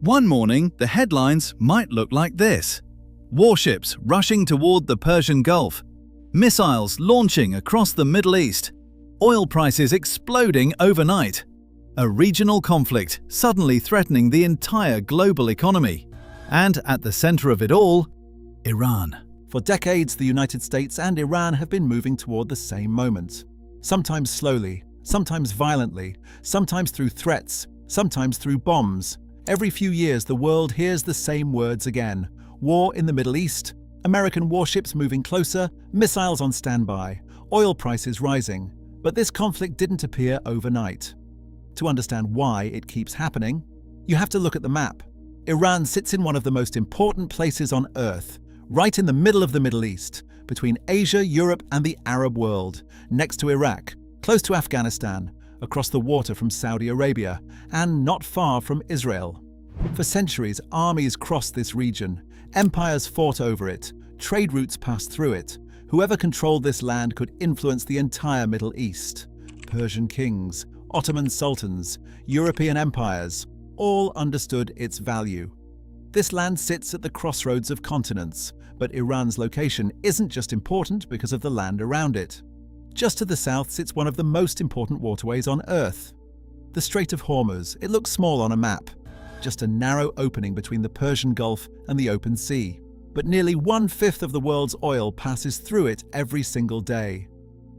One morning, the headlines might look like this: warships rushing toward the Persian Gulf, missiles launching across the Middle East, oil prices exploding overnight, a regional conflict suddenly threatening the entire global economy. And at the center of it all, Iran. For decades, the United States and Iran have been moving toward the same moment. Sometimes slowly, sometimes violently, sometimes through threats, sometimes through bombs. Every few years, the world hears the same words again: war in the Middle East, American warships moving closer, missiles on standby, oil prices rising. But this conflict didn't appear overnight. To understand why it keeps happening, you have to look at the map. Iran sits in one of the most important places on Earth, right in the middle of the Middle East, between Asia, Europe, and the Arab world, next to Iraq, close to Afghanistan, across the water from Saudi Arabia, and not far from Israel. For centuries, armies crossed this region, empires fought over it, trade routes passed through it. Whoever controlled this land could influence the entire Middle East. Persian kings, Ottoman sultans, European empires, all understood its value. This land sits at the crossroads of continents, but Iran's location isn't just important because of the land around it. Just to the south sits one of the most important waterways on Earth. The Strait of Hormuz. It looks small on a map, just a narrow opening between the Persian Gulf and the open sea. But nearly 1/5 of the world's oil passes through it every single day.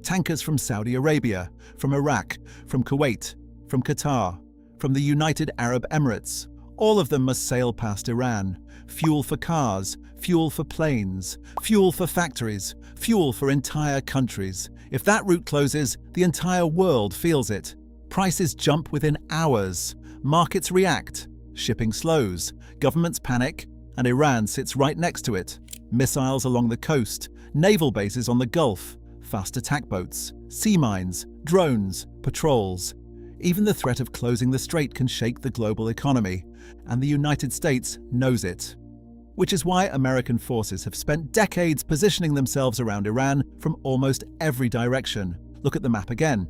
Tankers from Saudi Arabia, from Iraq, from Kuwait, from Qatar, from the United Arab Emirates. All of them must sail past Iran. Fuel for cars, fuel for planes, fuel for factories, fuel for entire countries. If that route closes, the entire world feels it. Prices jump within hours. Markets react. Shipping slows. Governments panic. And Iran sits right next to it. Missiles along the coast, naval bases on the Gulf, fast attack boats, sea mines, drones, patrols. Even the threat of closing the strait can shake the global economy, and the United States knows it. Which is why American forces have spent decades positioning themselves around Iran from almost every direction. Look at the map again.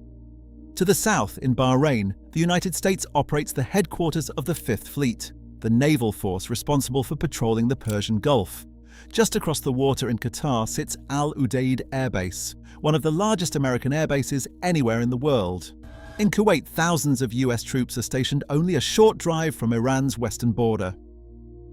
To the south, in Bahrain, the United States operates the headquarters of the Fifth Fleet, the naval force responsible for patrolling the Persian Gulf. Just across the water in Qatar sits Al Udeid Air Base, one of the largest American air bases anywhere in the world. In Kuwait, thousands of US troops are stationed only a short drive from Iran's western border.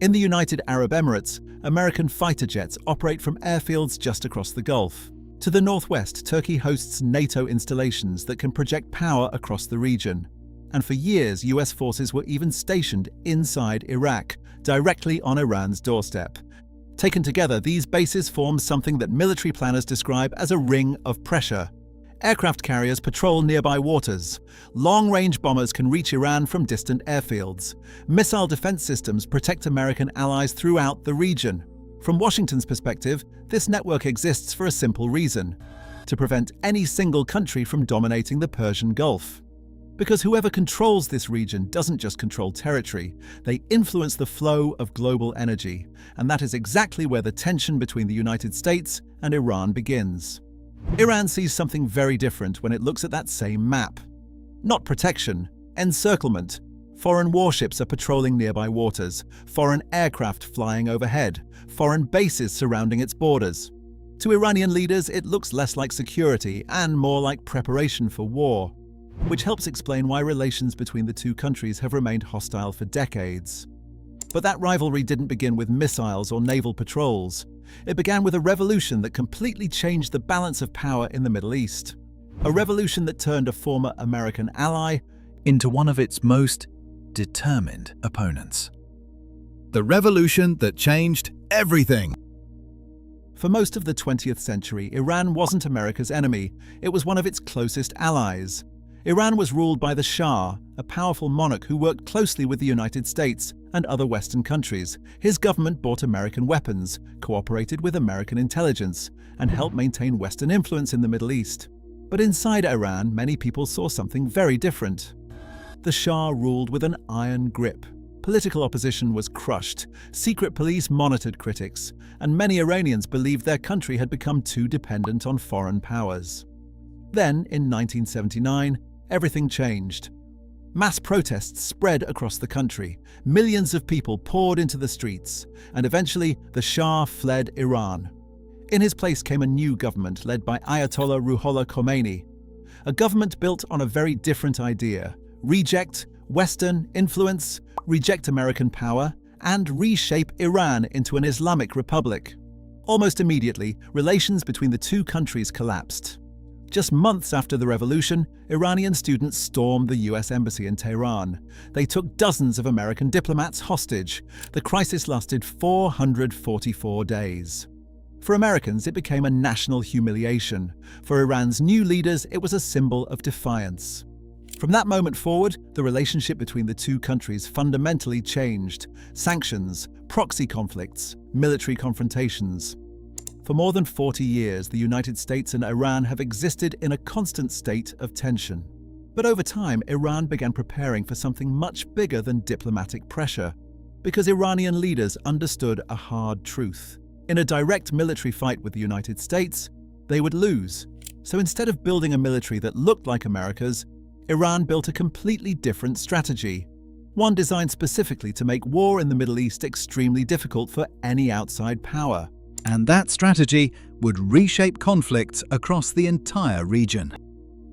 In the United Arab Emirates, American fighter jets operate from airfields just across the Gulf. To the northwest, Turkey hosts NATO installations that can project power across the region. And for years, US forces were even stationed inside Iraq, directly on Iran's doorstep. Taken together, these bases form something that military planners describe as a ring of pressure. Aircraft carriers patrol nearby waters. Long-range bombers can reach Iran from distant airfields. Missile defense systems protect American allies throughout the region. From Washington's perspective, this network exists for a simple reason: to prevent any single country from dominating the Persian Gulf. Because whoever controls this region doesn't just control territory, they influence the flow of global energy. And that is exactly where the tension between the United States and Iran begins. Iran sees something very different when it looks at that same map. Not protection, encirclement. Foreign warships are patrolling nearby waters, foreign aircraft flying overhead, foreign bases surrounding its borders. To Iranian leaders, it looks less like security and more like preparation for war, which helps explain why relations between the two countries have remained hostile for decades. But that rivalry didn't begin with missiles or naval patrols. It began with a revolution that completely changed the balance of power in the Middle East. A revolution that turned a former American ally into one of its most determined opponents. The revolution that changed everything. For most of the 20th century, Iran wasn't America's enemy. It was one of its closest allies. Iran was ruled by the Shah, a powerful monarch who worked closely with the United States and other Western countries. His government bought American weapons, cooperated with American intelligence, and helped maintain Western influence in the Middle East. But inside Iran, many people saw something very different. The Shah ruled with an iron grip. Political opposition was crushed, secret police monitored critics, and many Iranians believed their country had become too dependent on foreign powers. Then, in 1979, everything changed. Mass protests spread across the country. Millions of people poured into the streets, and eventually the Shah fled Iran. In his place came a new government led by Ayatollah Ruhollah Khomeini, a government built on a very different idea: reject Western influence, reject American power, and reshape Iran into an Islamic republic. Almost immediately, relations between the two countries collapsed. Just months after the revolution, Iranian students stormed the US embassy in Tehran. They took dozens of American diplomats hostage. The crisis lasted 444 days. For Americans, it became a national humiliation. For Iran's new leaders, it was a symbol of defiance. From that moment forward, the relationship between the two countries fundamentally changed. Sanctions, proxy conflicts, military confrontations. For more than 40 years, the United States and Iran have existed in a constant state of tension. But over time, Iran began preparing for something much bigger than diplomatic pressure, because Iranian leaders understood a hard truth. In a direct military fight with the United States, they would lose. So instead of building a military that looked like America's, Iran built a completely different strategy, one designed specifically to make war in the Middle East extremely difficult for any outside power. And that strategy would reshape conflicts across the entire region.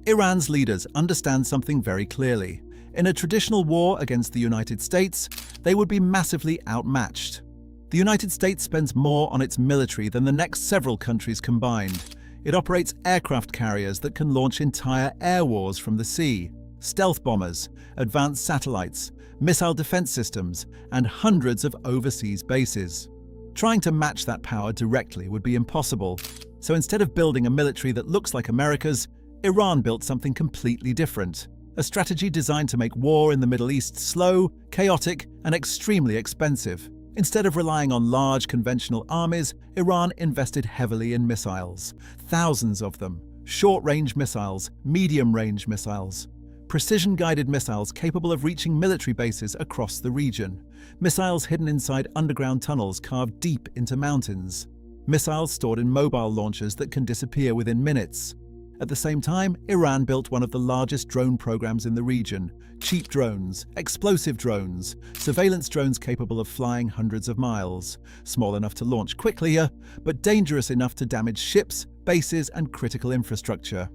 Iran's leaders understand something very clearly. In a traditional war against the United States, they would be massively outmatched. The United States spends more on its military than the next several countries combined. It operates aircraft carriers that can launch entire air wars from the sea, stealth bombers, advanced satellites, missile defense systems, and hundreds of overseas bases. Trying to match that power directly would be impossible. So instead of building a military that looks like America's, Iran built something completely different. A strategy designed to make war in the Middle East slow, chaotic, and extremely expensive. Instead of relying on large conventional armies, Iran invested heavily in missiles. Thousands of them. Short-range missiles, medium-range missiles. Precision-guided missiles capable of reaching military bases across the region. Missiles hidden inside underground tunnels carved deep into mountains. Missiles stored in mobile launchers that can disappear within minutes. At the same time, Iran built one of the largest drone programs in the region. Cheap drones, explosive drones, surveillance drones capable of flying hundreds of miles. Small enough to launch quickly, but dangerous enough to damage ships, bases, and critical infrastructure.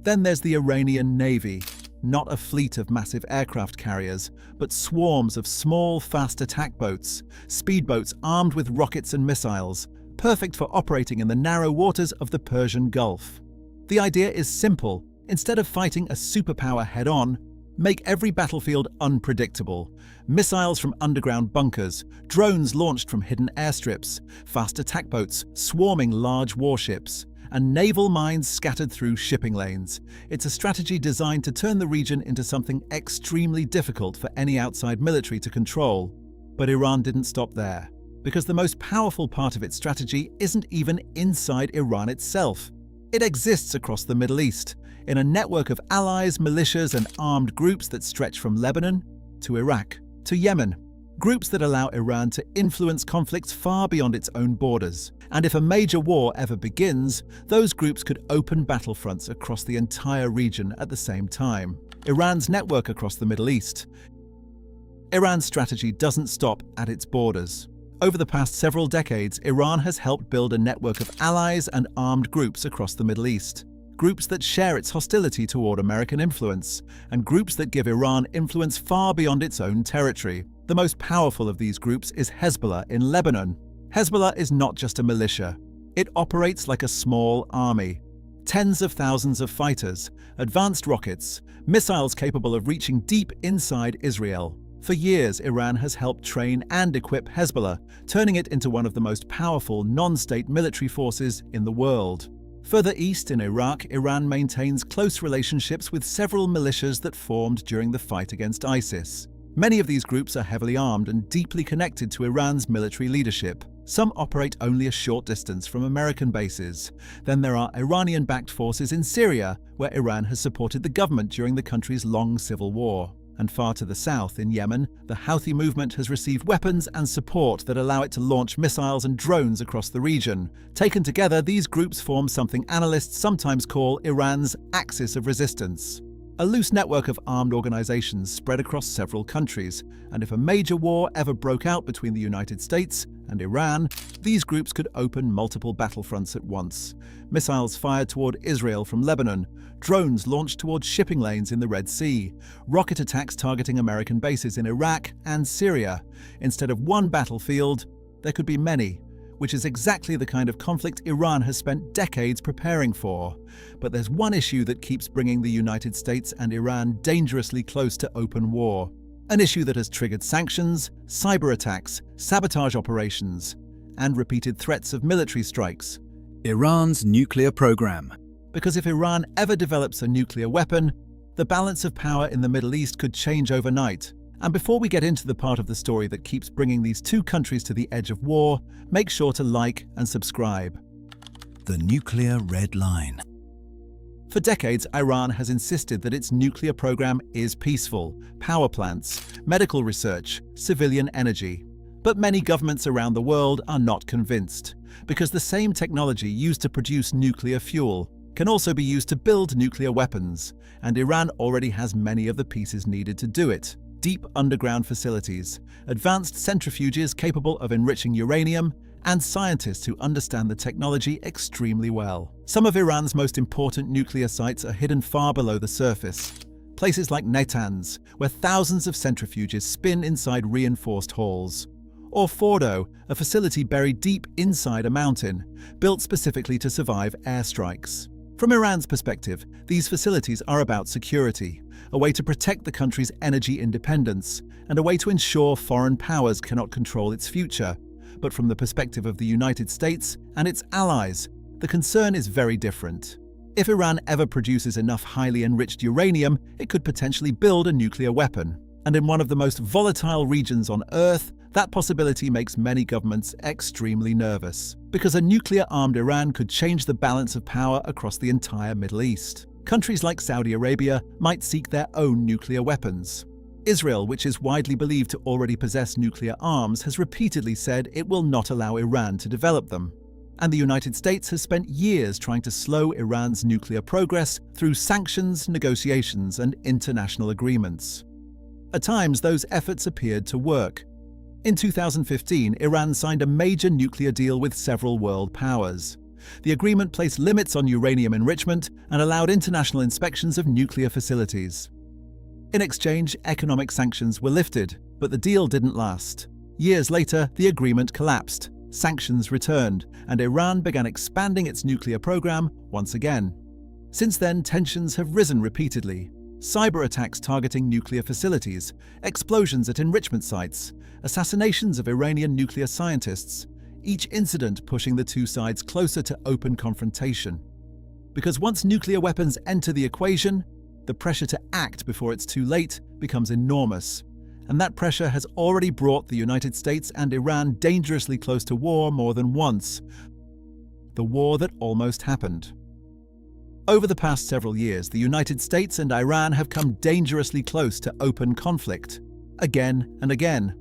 Then there's the Iranian Navy. Not a fleet of massive aircraft carriers, but swarms of small, fast attack boats, speedboats armed with rockets and missiles, perfect for operating in the narrow waters of the Persian Gulf. The idea is simple. Instead of fighting a superpower head-on, make every battlefield unpredictable. Missiles from underground bunkers, drones launched from hidden airstrips, fast attack boats swarming large warships, and naval mines scattered through shipping lanes. It's a strategy designed to turn the region into something extremely difficult for any outside military to control. But Iran didn't stop there, because the most powerful part of its strategy isn't even inside Iran itself. It exists across the Middle East, in a network of allies, militias, and armed groups that stretch from Lebanon to Iraq to Yemen. Groups that allow Iran to influence conflicts far beyond its own borders. And if a major war ever begins, those groups could open battlefronts across the entire region at the same time. Iran's network across the Middle East. Iran's strategy doesn't stop at its borders. Over the past several decades, Iran has helped build a network of allies and armed groups across the Middle East. Groups that share its hostility toward American influence, and groups that give Iran influence far beyond its own territory. The most powerful of these groups is Hezbollah in Lebanon. Hezbollah is not just a militia. It operates like a small army. Tens of thousands of fighters, advanced rockets, missiles capable of reaching deep inside Israel. For years, Iran has helped train and equip Hezbollah, turning it into one of the most powerful non-state military forces in the world. Further east in Iraq, Iran maintains close relationships with several militias that formed during the fight against ISIS. Many of these groups are heavily armed and deeply connected to Iran's military leadership. Some operate only a short distance from American bases. Then there are Iranian-backed forces in Syria, where Iran has supported the government during the country's long civil war. And far to the south, in Yemen, the Houthi movement has received weapons and support that allow it to launch missiles and drones across the region. Taken together, these groups form something analysts sometimes call Iran's axis of resistance. a loose network of armed organizations spread across several countries, and if a major war ever broke out between the United States and Iran, these groups could open multiple battlefronts at once. Missiles fired toward Israel from Lebanon, drones launched towards shipping lanes in the Red Sea, rocket attacks targeting American bases in Iraq and Syria. Instead of one battlefield, there could be many, which is exactly the kind of conflict Iran has spent decades preparing for. But there's one issue that keeps bringing the United States and Iran dangerously close to open war. An issue that has triggered sanctions, cyber attacks, sabotage operations, and repeated threats of military strikes. Iran's nuclear program. Because if Iran ever develops a nuclear weapon, the balance of power in the Middle East could change overnight. And before we get into the part of the story that keeps bringing these two countries to the edge of war, make sure to like and subscribe. The nuclear red line. For decades, Iran has insisted that its nuclear program is peaceful: power plants, medical research, civilian energy. But many governments around the world are not convinced, because the same technology used to produce nuclear fuel can also be used to build nuclear weapons, and Iran already has many of the pieces needed to do it. Deep underground facilities, advanced centrifuges capable of enriching uranium, and scientists who understand the technology extremely well. Some of Iran's most important nuclear sites are hidden far below the surface. Places like Natanz, where thousands of centrifuges spin inside reinforced halls. Or Fordo, a facility buried deep inside a mountain, built specifically to survive airstrikes. From Iran's perspective, these facilities are about security, a way to protect the country's energy independence, and a way to ensure foreign powers cannot control its future. But from the perspective of the United States and its allies, the concern is very different. If Iran ever produces enough highly enriched uranium, it could potentially build a nuclear weapon. And in one of the most volatile regions on Earth, that possibility makes many governments extremely nervous, because a nuclear-armed Iran could change the balance of power across the entire Middle East. Countries like Saudi Arabia might seek their own nuclear weapons. Israel, which is widely believed to already possess nuclear arms, has repeatedly said it will not allow Iran to develop them. And the United States has spent years trying to slow Iran's nuclear progress through sanctions, negotiations, and international agreements. At times, those efforts appeared to work. In 2015, Iran signed a major nuclear deal with several world powers. The agreement placed limits on uranium enrichment and allowed international inspections of nuclear facilities. In exchange, economic sanctions were lifted, but the deal didn't last. Years later, the agreement collapsed, sanctions returned, and Iran began expanding its nuclear program once again. Since then, tensions have risen repeatedly. Cyber attacks targeting nuclear facilities, explosions at enrichment sites, assassinations of Iranian nuclear scientists, each incident pushing the two sides closer to open confrontation. Because once nuclear weapons enter the equation, the pressure to act before it's too late becomes enormous. And that pressure has already brought the United States and Iran dangerously close to war more than once. The war that almost happened. Over the past several years, the United States and Iran have come dangerously close to open conflict, again and again.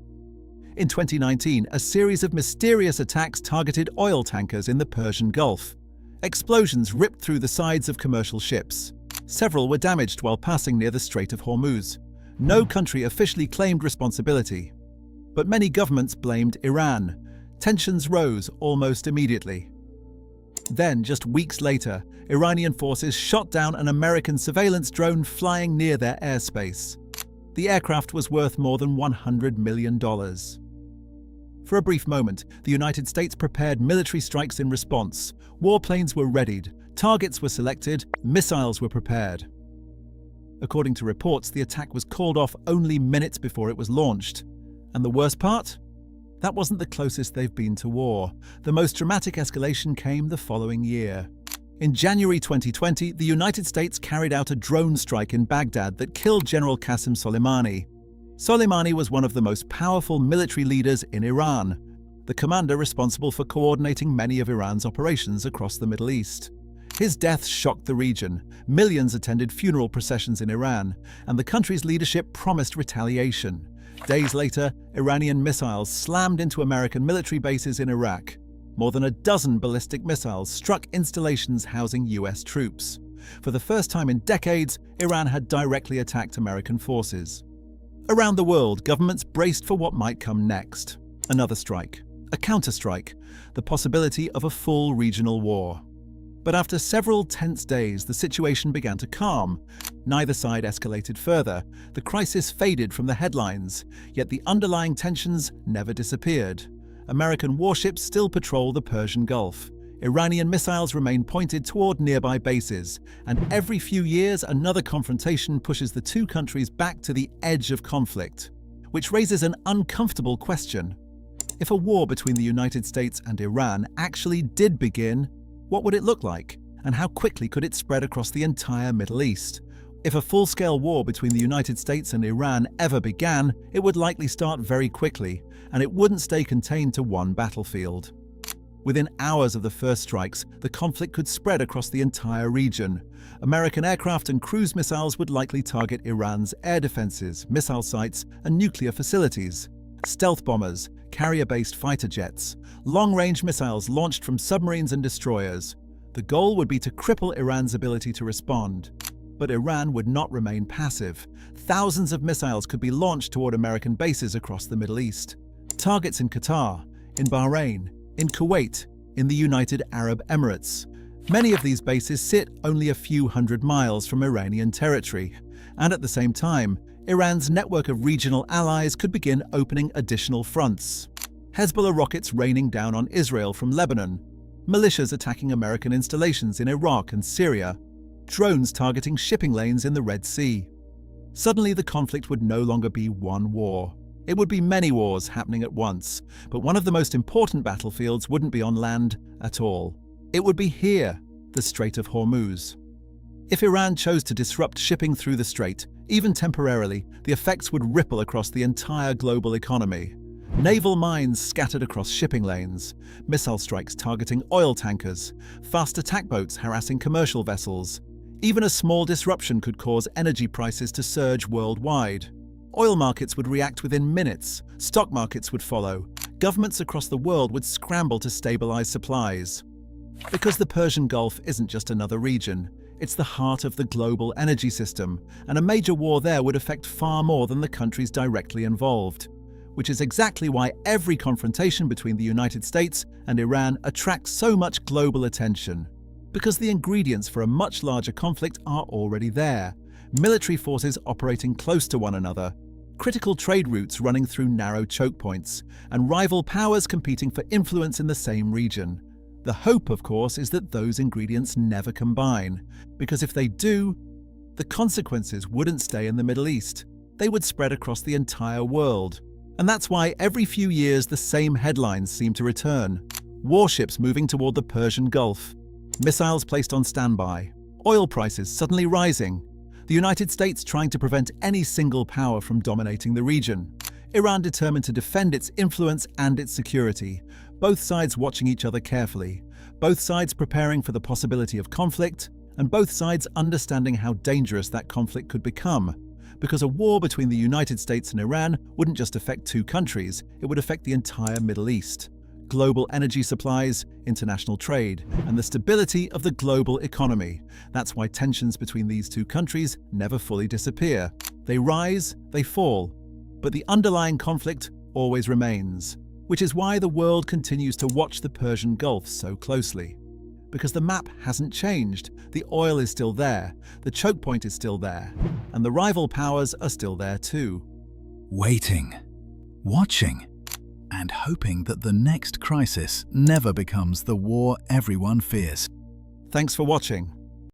In 2019, a series of mysterious attacks targeted oil tankers in the Persian Gulf. Explosions ripped through the sides of commercial ships. Several were damaged while passing near the Strait of Hormuz. No country officially claimed responsibility, but many governments blamed Iran. Tensions rose almost immediately. Then, just weeks later, Iranian forces shot down an American surveillance drone flying near their airspace. The aircraft was worth more than $100 million. For a brief moment, the United States prepared military strikes in response. Warplanes were readied, targets were selected, missiles were prepared. According to reports, the attack was called off only minutes before it was launched. And the worst part? That wasn't the closest they've been to war. The most dramatic escalation came the following year. In January 2020, the United States carried out a drone strike in Baghdad that killed General Qasem Soleimani. Soleimani was one of the most powerful military leaders in Iran, the commander responsible for coordinating many of Iran's operations across the Middle East. His death shocked the region. Millions attended funeral processions in Iran, and the country's leadership promised retaliation. Days later, Iranian missiles slammed into American military bases in Iraq. More than a dozen ballistic missiles struck installations housing US troops. For the first time in decades, Iran had directly attacked American forces. Around the world, governments braced for what might come next. Another strike, a counterstrike, the possibility of a full regional war. But after several tense days, the situation began to calm. Neither side escalated further. The crisis faded from the headlines, yet the underlying tensions never disappeared. American warships still patrol the Persian Gulf. Iranian missiles remain pointed toward nearby bases, and every few years another confrontation pushes the two countries back to the edge of conflict, which raises an uncomfortable question. If a war between the United States and Iran actually did begin, what would it look like, and how quickly could it spread across the entire Middle East? If a full-scale war between the United States and Iran ever began, it would likely start very quickly, and it wouldn't stay contained to one battlefield. Within hours of the first strikes, the conflict could spread across the entire region. American aircraft and cruise missiles would likely target Iran's air defenses, missile sites, and nuclear facilities. Stealth bombers, carrier-based fighter jets, long-range missiles launched from submarines and destroyers. The goal would be to cripple Iran's ability to respond. But Iran would not remain passive. Thousands of missiles could be launched toward American bases across the Middle East. Targets in Qatar, in Bahrain, in Kuwait, in the United Arab Emirates. Many of these bases sit only a few hundred miles from Iranian territory. And at the same time, Iran's network of regional allies could begin opening additional fronts. Hezbollah rockets raining down on Israel from Lebanon, militias attacking American installations in Iraq and Syria, drones targeting shipping lanes in the Red Sea. Suddenly, the conflict would no longer be one war. It would be many wars happening at once, but one of the most important battlefields wouldn't be on land at all. It would be here, the Strait of Hormuz. If Iran chose to disrupt shipping through the strait, even temporarily, the effects would ripple across the entire global economy. Naval mines scattered across shipping lanes, missile strikes targeting oil tankers, fast attack boats harassing commercial vessels. Even a small disruption could cause energy prices to surge worldwide. Oil markets would react within minutes, stock markets would follow, governments across the world would scramble to stabilize supplies. Because the Persian Gulf isn't just another region, it's the heart of the global energy system, and a major war there would affect far more than the countries directly involved. Which is exactly why every confrontation between the United States and Iran attracts so much global attention. Because the ingredients for a much larger conflict are already there. Military forces operating close to one another, critical trade routes running through narrow choke points, and rival powers competing for influence in the same region. The hope, of course, is that those ingredients never combine, because if they do, the consequences wouldn't stay in the Middle East. They would spread across the entire world. And that's why every few years the same headlines seem to return. Warships moving toward the Persian Gulf, missiles placed on standby, oil prices suddenly rising, the United States trying to prevent any single power from dominating the region, Iran determined to defend its influence and its security, both sides watching each other carefully, both sides preparing for the possibility of conflict, and both sides understanding how dangerous that conflict could become. Because a war between the United States and Iran wouldn't just affect two countries, it would affect the entire Middle East. Global energy supplies, international trade, and the stability of the global economy. That's why tensions between these two countries never fully disappear. They rise, they fall, but the underlying conflict always remains. Which is why the world continues to watch the Persian Gulf so closely. Because the map hasn't changed, the oil is still there, the choke point is still there, and the rival powers are still there too. Waiting, watching, and hoping that the next crisis never becomes the war everyone fears. Thanks for watching.